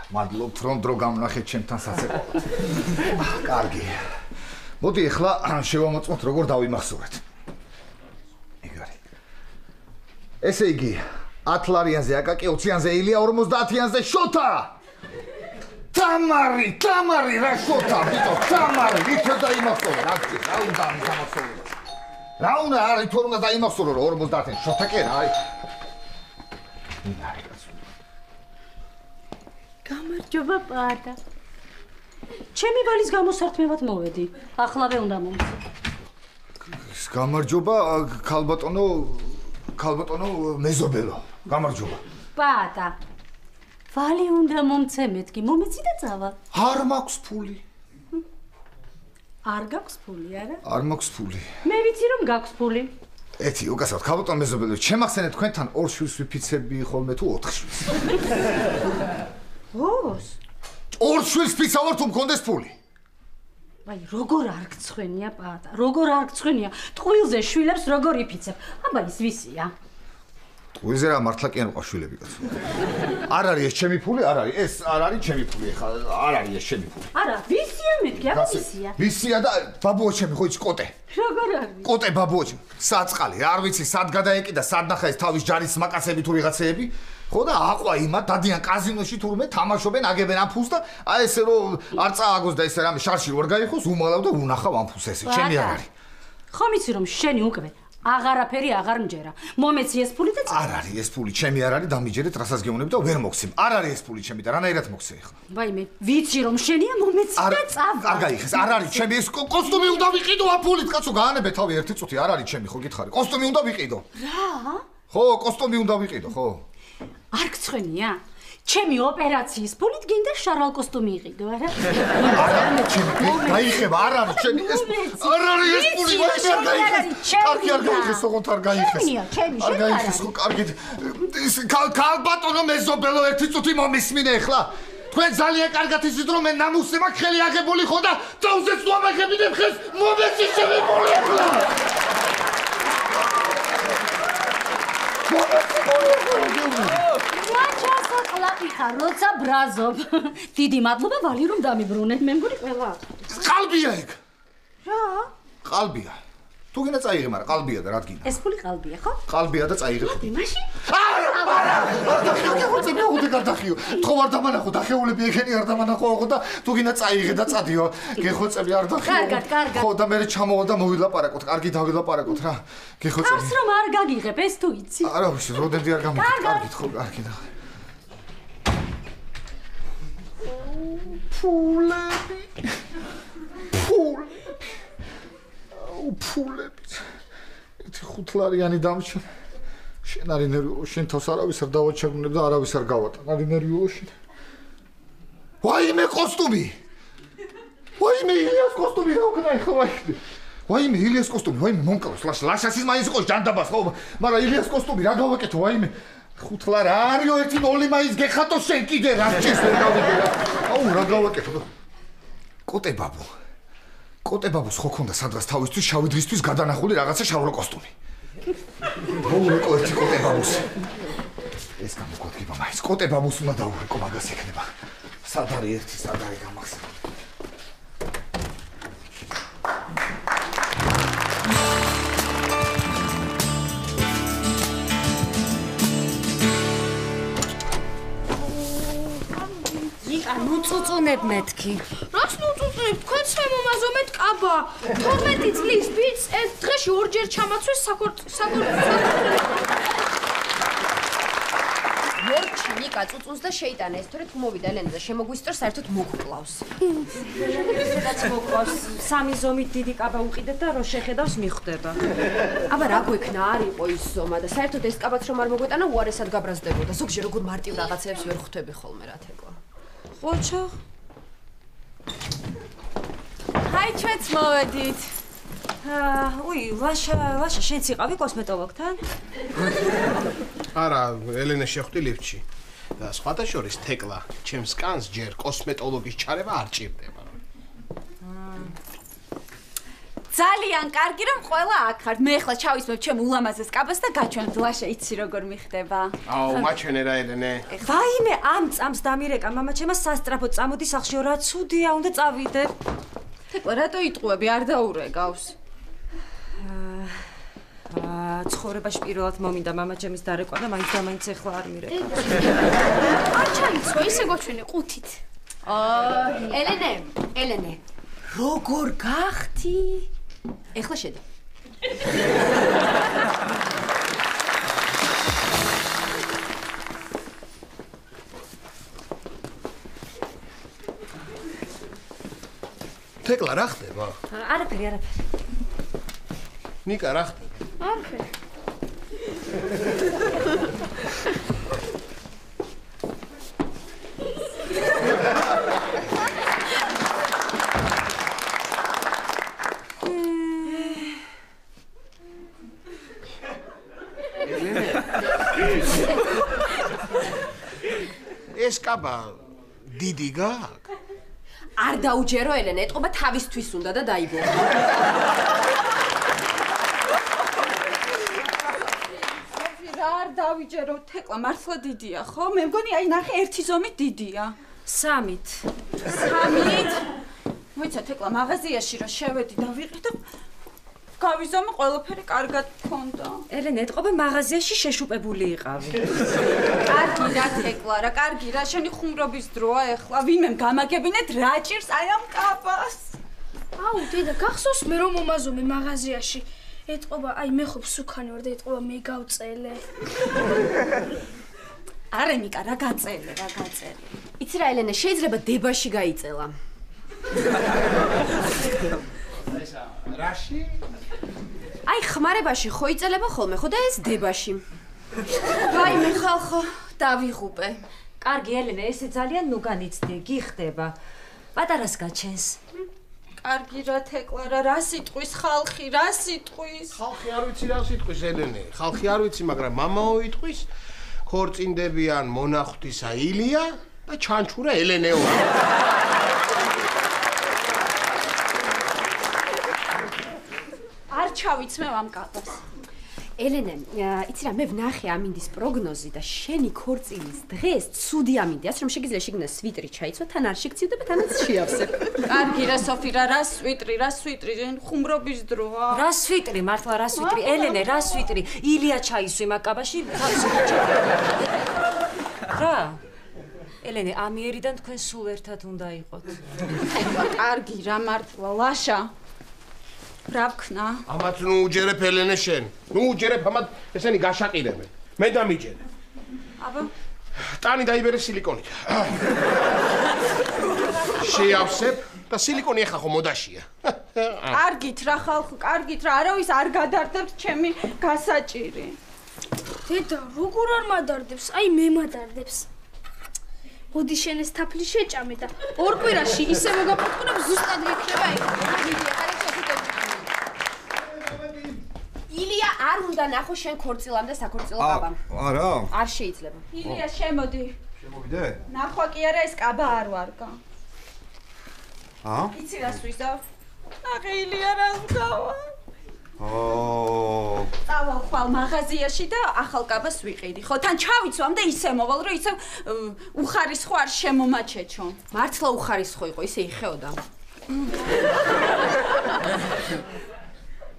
მადლობთ რომ დრო გამნახეთ ჩემთან საცეკვაოდ. კარგი. მოდი ახლა შევამოწმოთ როგორ დავიმახსოვრეთ. ეგ არის. ესე იგი 10 ლარიანზე აკაკი 20-იანზე ილია 50-იანზე შოთა. თამარი რა შოთა, ბიტო, თამარი, ვითო დაიმახსოვრე, რა გქი, რა უნდა გამახსოვრე. რა უნდა არის თუ უნდა დაიმახსოვრო 50-იან შოთა კი რა აი გამარჯობა პატა ჩემი ვალის გამოსართმევად მოვედი ახლავე უნდა მომწე გამარჯობა ქალბატონო მეზობელო გამარჯობა პატა ვალი უნდა მომწე მეთქი მომეცი და წავა არ მაქვს ფული არ გაქვს ფული არა არ მაქვს ფული მე ვიცი რომ გაქვს ფული ეთი უკაცრავად ქალბატონო მეზობელო ჩემახსენეთ თქვენთან 2 შვილს ვიფიცები ხოლმე თუ 4 შვილს ოს 2 შვილს ფიცავარ თუ მქონდეს ფული აი როგორ არ გწხვენია პატა როგორ არ გწხვენია ტყუილზე შვილებს როგორ იფიცებ აბა ის ვისია ტყუილზე რა მართლა კი არ ყავს შვილები კაცო არ არის ეს ჩემი ფული არ არის ეს არ არის ჩემი ფული ხა არ არის ეს ჩემი ფული არა ვისია მეთქი აბა ვისია ვისია და ბაბუო ჩემი ხო იცი კოტე როგორ არის კოტე ბაბუო საწყალი არ ვიცი სად გადაეკიდა სად ნახა ეს თავის ჯარის მაკაცები თუ ვიღაცეები ხო და აყვა იმა დადიან კაზინოში თურმე თამაშობენ აგებენ ამ ფულს და აი ესე რომ არ წააგოს და ესე რამე შარში ვერ გაიხოს უმალავ და უნახავ ამ ფულს ესე ჩემი არ არის ხომ იცი რომ შენი უკვე აღარაფერი აღარ მჯერა მომეცი ეს ფული და არ არის ეს ფული ჩემი არ არის დამიჯერეთ რასაც გეუბნები და ვერ მოგცემ არ არის ეს ფული ჩემი და რანაირად მოგცე ახლა ვაიმე ვიცი რომ შენია მომეცი და წავა არ გაიხეს არ არის ჩემი ეს კოსტუმი უნდა ვიყიდო ამ ფულით კაცო გაანებე თავი ერთი წუთი არ არის ჩემი ხო გითხარი კოსტუმი უნდა ვიყიდო რა ხო კოსტუმი უნდა ვიყიდო ხო არ გწხვენია ჩემი ოპერაციის ფულით გინდა შარვალ კოსტუმი იყიდო არა არა ჩემი გაიხება არ არის ჩემი ეს არ არის ეს ფული ვაიმე არ გაიხეს კარგი არ გაიხეს ოღონდ არ გაიხეს არ გაიხეს ხო კარგი ის ქალბატონო მეზობელო ერთი წუთი მომისმინე ახლა თქვენ ძალიან კარგად იცით რომ მე ნამუსი მაქვს ხელი აღებული ხო და თავზეც თუ ამახებინებ ხეს მომეცი ჩემი ფული ახლა ხარ როცა ბრაზობ დიდი მადლობა ვალი რომ დამიბრუნეთ მე მგონი ყველა ყალბია ეგ რა ყალბია თუ გინდა წაიღე მაგრამ ყალბია და რა გინდა ეს ფული ყალბია ხო ყალბია და წაიღე ხოდი მაშინ არა ხოდი მე გადახიო თქო არ დამანახო დახეულები ეგენი არ დამანახო ხო და თუ გინდა წაიღე და წადიო გეხოცები არ დახიო კარგად ხო და მე ჩამოვა და მოვილაპარაკოთ კარგი დავილაპარაკოთ რა გეხოცები ხარს რომ არ გაგიღებ ეს თუ იცი არა ვიშ როდემდე არ გამოდი კარგით ხო კარგი და ფულები ეთი 5 ლარიანი დამჭა შენ არის ნერვიულო შენ თავს არავის არ დავაჩაგუნებ და არავის არ გავატან არის ნერვიულო შენ ვაიმე კოსტუმი ვაიმე ილიას კოსტუმი რა უკნაი ხო ვაიმე ილიას კოსტუმი ვაიმე მომკლავს ლაშასის მაინც იყოს ჯანდაბას ხო მაგრამ ილიას კოსტუმი რა გავაკეთო ვაიმე 5 ლარი არისო ერთი ნოლი მაინც გეხატო შენ კიდე რა ჭირს ვერ გავიგე რა აუ რა გავაკეთო კოტე ბაბუს ხო ქონდა სადღაც თავისთვის შავი დრისთვის გადანახული რაღაცა შავრო კოსტუმი მოურეკო ერთი კოტე ბაბუს ეს გამოგვადგება მაინც კოტე ბაბუს უნდა დაურეკო მაგას ეკნება სად არის ერთი სად არის გამახსენე ნუ წუწუნებ მეთქი. რას ნუ წუწუნებ? თქვენს მომაზომეთ კაბა. 12 წლის ბიჭს ეს დღეში ორჯერ ჩამაცვეს მორჩი ნიკა წუწუნს და შეიტანა ეს თორე თუ მოვიდა ელენე და შემოგვისწორ საერთოდ მოგკლავს. სადაც მოგკლავს 3 ზომით დიდი კაბა უყიდეთ და რო შეხედავს მიხვდება. აბა რა გვექნა არ იყო ის ზომა და საერთოდ ეს კაბაც რომ არ მოგვეტანა უარესად გაბრაზდებოდა. ზოგჯერ როგორ მარტივ რაღაცებს ვერ ხვდები ხოლმე რა თქო. ხოჩო. ჰაი ჩვენც მოვედით. უი, ვაშა, შენც იყავი კოსმეტოლოგთან? არა, ელენე შეხვდი ლიფტში. და სხვათა შორის თეკლა, ჩემს კანს ჯერ კოსმეტოლოგის ჩარევა არ ჭირდება. ძალიან კარგი რომ ყველა აქ ხართ. მე ახლა ჩავისმებ ჩემ ულამაზეს კაბას და გაჩვენებთ ლაშა იცი როგორ მიხდება. აუ, მაჩვენე რა ელენე. ვაიმე, ამ წამს დამირეკა მამა ჩემა სასტრაფოდ წამოდი სახლში რა ცუდია, უნდა წავიდე. თეკლა რატო იტყუები არ დაურეგავს? ცხოვრებაში პირველად მომინდა მამა ჩემის დარეკვა და მაინც და მაინც ახლა არ მირეკავს. არ ჩაიცვა, ისე გვაჩვენე ყუთით. ელენე, როგორ გახთი? ეხლა შედი. თეკლა რა ხდება? არაფერი. ნიკა რა ხდება? არაფერი. ეს კაბა დიდი გააკ? არ დაუჯერო ელენე, ეტყობა თავისთვის უნდა და დაიბო. რა არ დავიჯერო, თეკლა მართლა დიდია, ხო? მე მგონი აი ნახე ერთი ზომით დიდია. 3-ით. 3-ით? მოიცა თეკლა მაღაზიაში რა შევედი და ვიყიდ და გავიზომე ყველაფერი კარგად მქონდა. ელენე, ეტყობა მაღაზიაში შეშუპებული იყავი. კარგი რა თეკლა რა, კარგი რა, შენი ხუმრობის დროა ეხლა. ვინმე გამაგებინეთ რა ჭირს აი ამ კაბას. აუ, დედა, გახსოვს მე რომ მომაზომე მაღაზიაში. ეტყობა, აი მე ხო სუქანი ვარ და ეტყობა მე გავწელე. არა ნიკა, რა გაწელე. იცი რა ელენე, შეიძლება დებაში გაიწელა. რაში? აი ხმარებაში ხო იწელება ხოლმე, ხო და ეს დებაში. აი მე ხალხო, დავიღუპე. კარგი ელენე, ესე ძალიან ნუგანიცდი, გიხდება. პატარას გაჩენს. კარგი რა თეკლა რა სიტყვის ხალხი, რა სიტყვის? ხალხი არ ვიცი რა სიტყვის ელენე. ხალხი არ ვიცი, მაგრამ მამაო იტყვის, ქორწინდებიან მონახვრთისა ილია და ჩანჩურა ელენეო. არ ჩავიცმევ ამ კაბას. ელენე, იცი რა, მე ვნახე ამინდის პროგნოზი და შენი ქორწილის დღეს ცუდი ამინდია, რომ შეგიძლია შეგნა სვიტრი ჩაიცვა, თან არ შეგწივდება, თანაც შეავსებ. კარგი რა სოფი რა სვიტრი, ხუმრობის დროა. რა სვიტრი, მართლა რა სვიტრი, ელენე, რა სვიტრი, ილია ჩაისვი მაკაბაში, რა? ელენე, ამიერიდან თქვენ სულ ერთად უნდა იყოთ. კარგი რა მართლა, ლაშა. რა ვქნა? ამათ ნუ უჯერებ ელენე შენ. ნუ უჯერებ ამათ ესენი გაშაყირებენ. მე დამიჯერე. აბა ტანი დაიბერე სილიკონით. შეავსებ და სილიკონი ახლა ხო მოდაშია. კარგით რა ხალხო, კარგით რა, არავის არ გადარდებთ ჩემი გასაჭირი. დედა, როგორ არ მადარდებს? აი მე მადარდებს. მოდი შენ ეს თაფლი შეჭამე და ორ კვირაში ისე მოგაპატყუნებ ზუსტად იქნება იქ. ილია არ უნდა ნახო შენ ქორწილამ და საქორწილო კაბამ. არა? არ შეიძლება. ილია შემოდი. შემოვიდე? ნახვა კი არა ეს კაბა არ ვარგა. იცი რას ვიზავ? ნახე ილია რას ვგავა? წავალ ხვალ მაღაზიაში და ახალ კაბას ვიყიდი. ხო, თან ჩავიცვამ და ისე მოვალ, რომ ისე უხარისხო არ შემომაჩეჩო. მართლა უხარისხო იყო, ისე იხეოდა.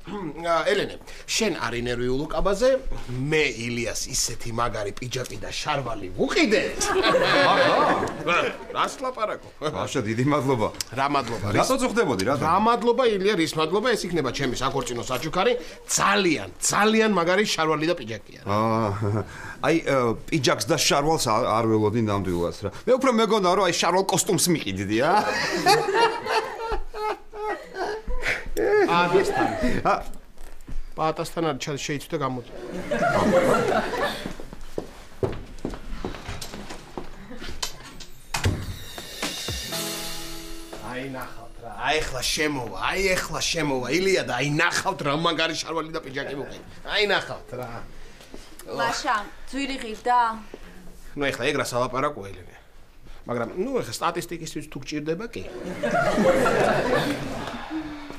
ელენე, შენ არი ნერვიულო კაბაზე, მე ილიას ისეთი მაგარი პიჯაკი და შარვალი ვუყიდე. რას ლაპარაკო? ბაშა, დიდი მადლობა. რა მადლობა? რატო წუხდებოდი რა? რა მადლობა ილია, რის მადლობა? ეს იქნება ჩემი საქორწინო საჩუქარი, ძალიან მაგარი შარვალი და პიჯაკია. აი, პიჯაკს და შარვალს არ ველოდი ნამდვილად რა. მე უფრო მეგონა რომ აი შარვალ კოსტუმს მიყიდდი რა. პატასთან არის შეიცვდა გამოდი. აი ნახავთ რა. აი ეხლა შემოვა ილია და აი ნახავთ რა მაგარი შარვალი და პიჯაკი მოყიდე. აი ნახავთ რა. ლაშა, ძვირი ღირდა? ნუ ეხლა ეგ რა სალაპარაკო ელენე. მაგრამ ნუ ეხლა სტატისტიკისთვის თუ გჭირდება კი.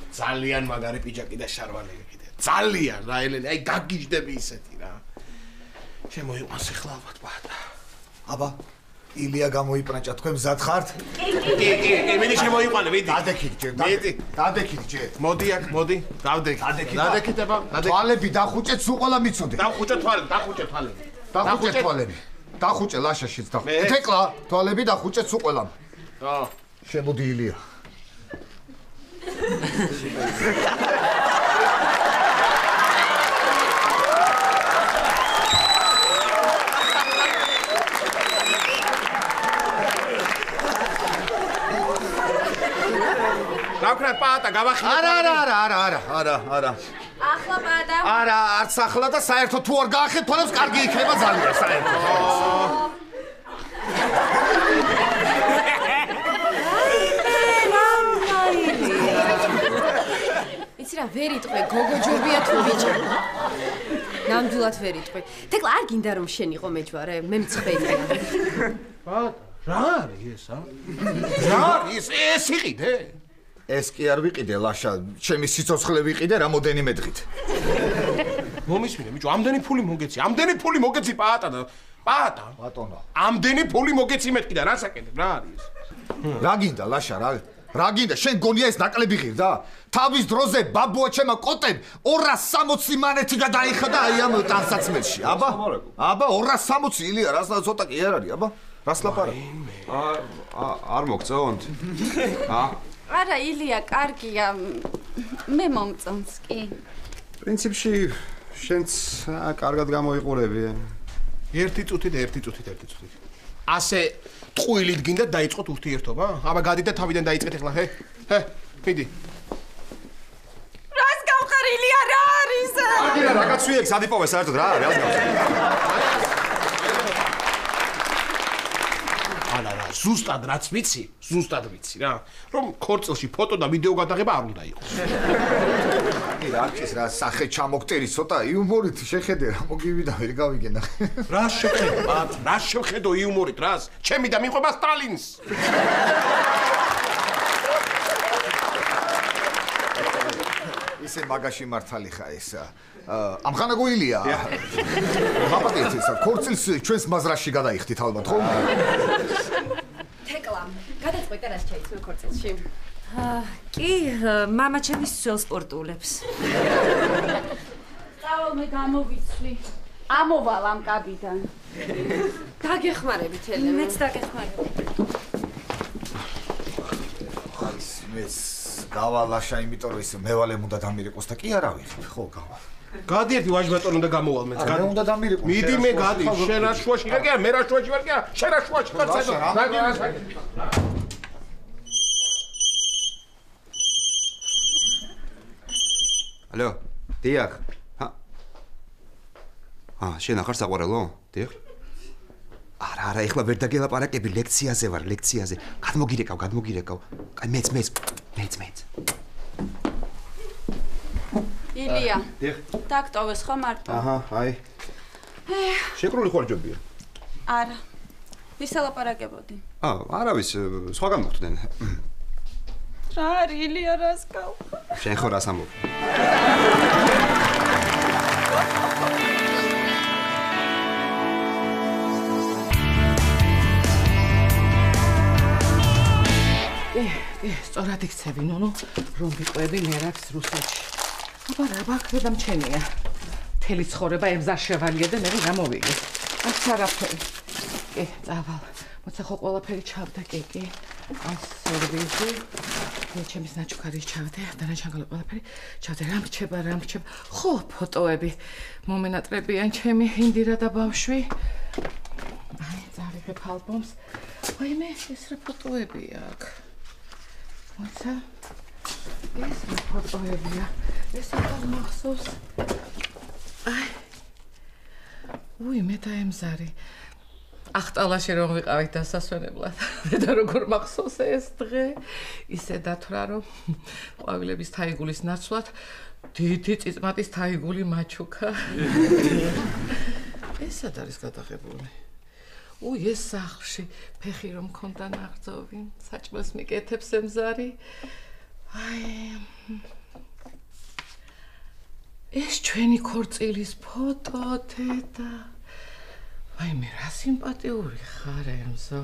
ძალიან მაგარი პიჯაკი და შარვალი გიყიდე. ძალიან რა ელენე, აი გაგიჟდები ისეთი რა. შემოიყვანს ეხლა ალბათ პატა. აბა, ილია გამოიპრანჭა, თქვენ მზად ხართ? კი, მიდი შემოიყვანე, მიდი. დადექით ჯერ. დადექით ჯერ. მოდი აქ, მოდი. დავდექით. დადექითება. თვალები დახუჭეთ, სულ ყველა მიცოდე. დახუჭე თვალები. დახუჭე თვალები. დახუჭე ლაშაშიც დახუჭე. თეკლა, თვალები დახუჭეთ სულ ყველამ. შემოდი ილია. პაატა გავახილე. არა. ახლა პაატა. არა, არც ახლა და საერთოდ თუ არ გაახეთ თვალებს, კარგი იქნება ძალიან საერთოდ. იცი რა, ვერ იტყვე, გოგო ჯობია თუ ბიჭო. ნამდვილად ვერ იტყვე. თეკლა არ გინდა რომ შენ იყო მეჯვარე, მე მწხვენია. რა არის ეს, რა არის ეს იყიდე? ეს კი არ ვიყიდე, ლაშა, ჩემი სიცოცხლე ვიყიდე რამოდენიმე დღით. მომისმინე, ბიჭო, ამდენი ფული მოგეცი პაატა და პაატა. ბატონო. ამდენი ფული მოგეცი მეთქი და რასაკეთებ, რა არის? რა გინდა, ლაშა, რა გინდა, შენ გონია ეს ნაკლები ღირდა? თავის დროზე ბაბუა ჩემო კოტემ 260 მანეთი გადაიხადა აი ამ ტანსაცმელში. აბა 260 ილია, რას ცოტა კი არ არის, აბა. რას ლაპარაკი? არ მოგწონთ? არა, ილია, კარგია. მე მომწონს კი. პრინციპში შენც კარგად გამოიყურები. ერთი წუთით. ასე ტყუილით გინდა დაიწყოთ ურთიერთობა? აბა გადი და თავიდან დაიწყეთ ახლა, ჰე? მიდი. რას გავხარ, ილია, რა არის? აგირა რაღაც ვიეკ სადიპოვე საერთოდ რა არის? არა, ზუსტად რაც ვიცი რა, რომ ქორწილში ფოტო და ვიდეო გადაღება არ უნდა იყოს. რა არის რა სახე ჩამოგტერი ცოტა იუმორით შეხედე რა მოგივიდა ვერ გავიგენა. რა შევხედო იუმორით რას? ჩემი და მიყვება სტალინს. ისე მაგაში მართალი ხა ეს. ამხანა გოილია. მაპატეთ ეს ქორწილს ჩვენს მაზრაში გადაიხდით ალბათ ხო? თეკლა, გადაწყვეტე რას ჩაიცმე ქორწილში? კი, მამა ჩემის ძველ სპორტულებს. წავალ მე გამოვიცვლი. ამოვალ ამ კაბიდან. დაგეხმარებით ელენე. მეც დაგეხმარებით. მეც გავალაშა, იმიტომ რომ ის მევალემ უნდა დამირეკოს და კი არა ვიხებ, ხო გავალ. გადი ერთი ვაჟბატონი უნდა გამოვალ მეც. მე უნდა დამირეკო. მიდი მე გადი, შენ რა შუაში ვარ კი არა, მე რა შუაში ვარ კი არა, შენ რა შუაში ვარ საერთოდ. ალო, დიახ. შენ ახარ საყვარელო? დიახ. არა, ეხლა ვერ დაგელაპარაკები, ლექციაზე ვარ, ლექციაზე. გადმოგირეკავ. აი მეც. ილია. დიახ. დაგტოვეს ხო მარტო? აი. შეკრული ხوار ჯობია. არა. ვისალაპარაკებოდი? არავის, სხვაგან მოხდნენ. რა არის ილია, რას გავხარ? შენ ხო რას ამბობ? სწორად იქცევი, ნუნუ, რომ ვიყვები მე რაც რუსეთში. აბა რა ბაქრე და მჩენია. მთელი ცხოვრება ემზარ შევალია და მე გამოვიგე. არც არაფერი. კი, წავალ. მოცა ხო ყველაფერი ჩავდა, კი. ამ სერვიზი. მე ჩემის ნაჩუქარის ჩავდე, დანარჩენგალი ყველაფერი ჩავდე. რა მრჩება. ხო, ფოტოები. მომენატრებიან ჩემი ინდირა და ბავშვი. აი, წავიღებ ალბომს. აი მე ეს რა ფოტოებია აქ. მოცა ეს რა ფოტოებია. ეს ახალ მახსოვს. აი. მე დაემზარი. ახტალაში რომ ვიყავით დასასვენებლად. და როგორ მახსოვს ეს დღე? ისე დათვრა რომ ყვავილების თაიგულის ნაცვლად დიდი წიწმატის თაიგული მაჩუქა. ეს სად არის გადაღებული? ეს სახლში ფეხი რომ მქონდა ნაღწოვი, საჭმელს მიკეთებს ემზარი. ეს ჩვენი ქორწილის ფოტო დედა. მე რა სიმპათიური ხარ ემზო.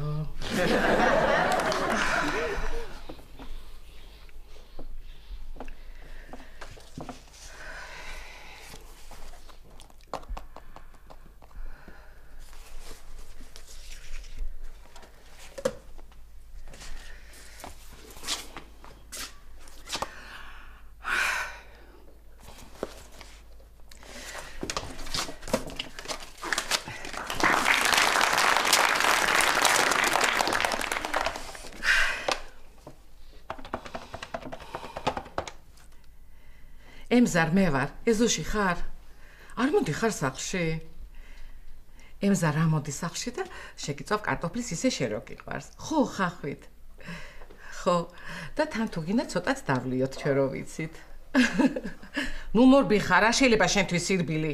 ემზარ მე ვარ, ეზოში ხარ? არ მოდი ხარ სახლში? ემზარ ამოდი სახლში და შეგიწევ კარტოფლის ისე შენ რო გიყვარს. ხო, ხახვით. ხო, და თან თუ გინდა ცოტაც დავლიოთ ჩვენ რო ვიცით. ნუ მორბი ხარ, რა შეიძლება შენთვის სირბილი?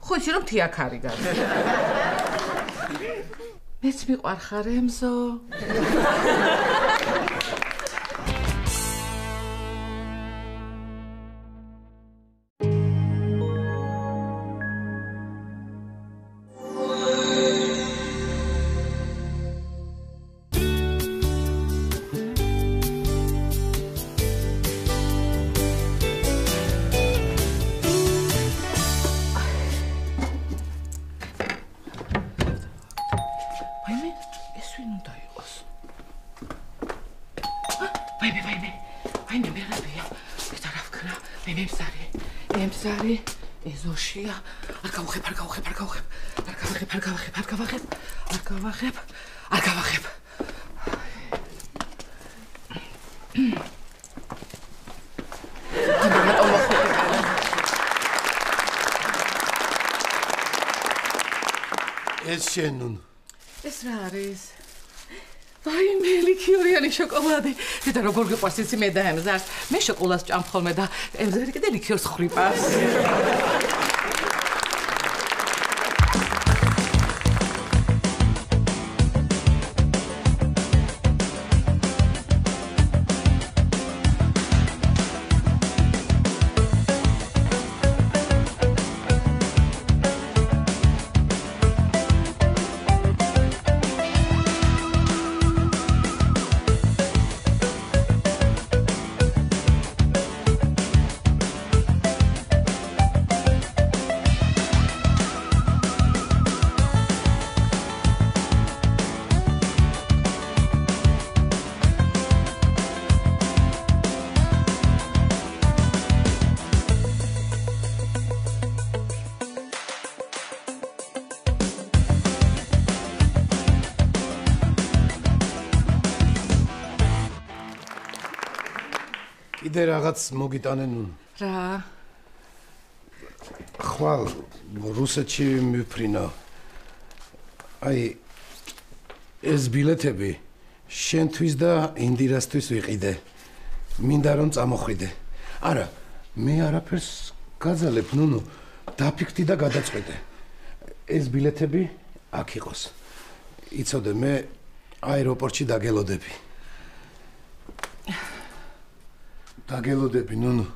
ხო, იცი რომ თიაქ არის გარ. მეც მიყვარხარ ემზო. ეზოშია. არ გავახებ. ეს შენუნ. ეს რა არის? ვაიმე, ლიქიორიანი შოკოლადი. დედა როგორ გიყვარს იცი მე და ემზარს. მე შოკოლადს ჭამ ხოლმე და ემზარი კიდე ლიქიორს ხრიპავს. კიდე რაღაც მოგიტანენ ნუ. რა? ხვალ რუსეთში მიფრინა. აი ეს ბილეთები შენთვის და ინდირასთვის ვიყიდე. მინდა რომ წამოხვიდე. არა, მე არაფერს გაძალებ, ნუნუ, დაფიქრდი და გადაწყვეტე. ეს ბილეთები აქ იყოს. იცოდე, მე აეროპორტში დაგელოდები. დაგელოდები, ნუნუ.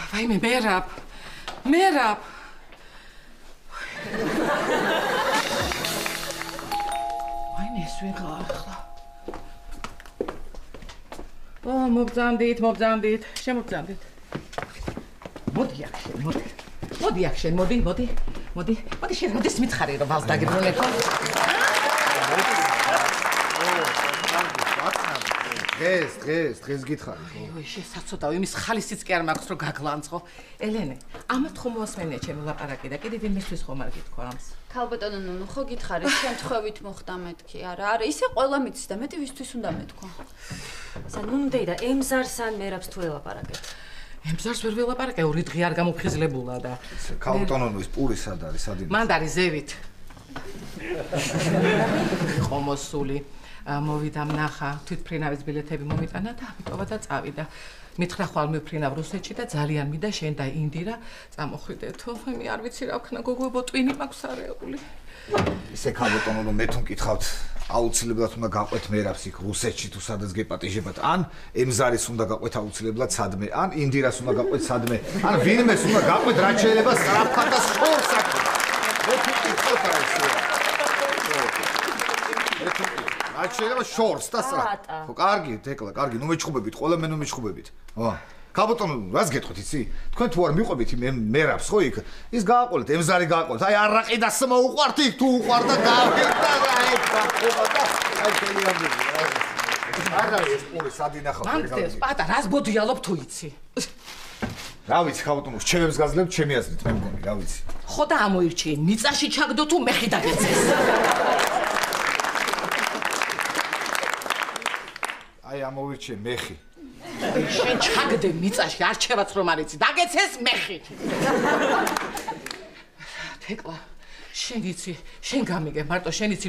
ვაიმე, მერაბ. ვაიმე, ეს ვიღაა ახლა. მობძანდით, შემობძანდით. მოდი აქ შენ, მოდი შენ, მოდის მითხარი რომ ვალს დაგებრუნებო. დღეს გითხარი ხო? ოი, შესაძოდავ, იმის ხალისიც კი არ მაქვს რომ გაგლანწყო. ელენე, ამათ ხომ მოასმენია ჩემი ლაპარაკი და კიდევ ვინმესთვის ხომ არ გითქვამს? ქალბატონო ნუნუ, ხო გითხარით, შემთხვევით მოხდა მეთქი, არა, ისე ყველა მიცის და მეტი ვისთვის უნდა მეთქვა. სან ნუნდეი და ემზარს ან მერაბს თუ ელაპარაკეთ? ემზარს ვერ ველაპარაკე, 2 დღე არ გამოფხიზლებულა და ქალბატონო ის პური სად არის, სადინა? მანდ არის ზევით. ხომოსული მოვიდა ნახა, თვითფრინავის ბილეთები მომიტანა და ამიტომა და წავიდა. მითხრა ხვალ მიფრინავ რუსეთში და ძალიან მინდა შენ და ინდირა წამოხვიდეთო. მე არ ვიცი რა ვქნა, გოგოებო, ტვინი მაქვს არეული. ისე ქალბატონო რომ მე თუ მკითხავთ, აუცილებლად უნდა გაყვეთ მერაბს იქ რუსეთში თუ სადაც გეპატიჟებათ, ან ემზარის უნდა გაყვეთ აუცილებლად სადმე, ან ინდირას უნდა გაყვეთ სადმე, ან ვინმეს უნდა გაყვეთ რაც შეიძლება სწრაფად და შორს აქ. მე თუ მკითხავთ რა ისე. რაც შეიძლება შორს და სწრაფად. ხო, კარგი, თეკლა, კარგი, ნუ მეჩხუბებით, ყველა მე ნუ მეჩხუბებით. ხო. ქალბატონო, რას გეტყვით იცი? თქვენ თუ არ მიყვებით მერაბს ხო იქ? ის გააყოლეთ, ემზარი გააყოლეთ. აი არაყიდას მოუყვართ იქ, თუ უყვარ და გავერდა რა ეგ გახობა და აი შეიძლება. არა ეს პური სადინახავ. მანდელს პატა, რას ბოდიალობ თუ იცი? რა ვიცი, ქალბატონო, ჩემებს გაძლევთ ჩემი აზრით, მე მგონი, რა ვიცი. ხო და ამოირჩიე, მიწაში ჩაგდო თუ მეხი დაგეცეს. აი ამოვირჩიე მეხი. შენ ჩაგდე მიწაში, არჩევაც რომ არ იცი, დაგეცეს მეხი. თეკლა, შენ იცი, შენ გამიგე, მარტო შენ იცი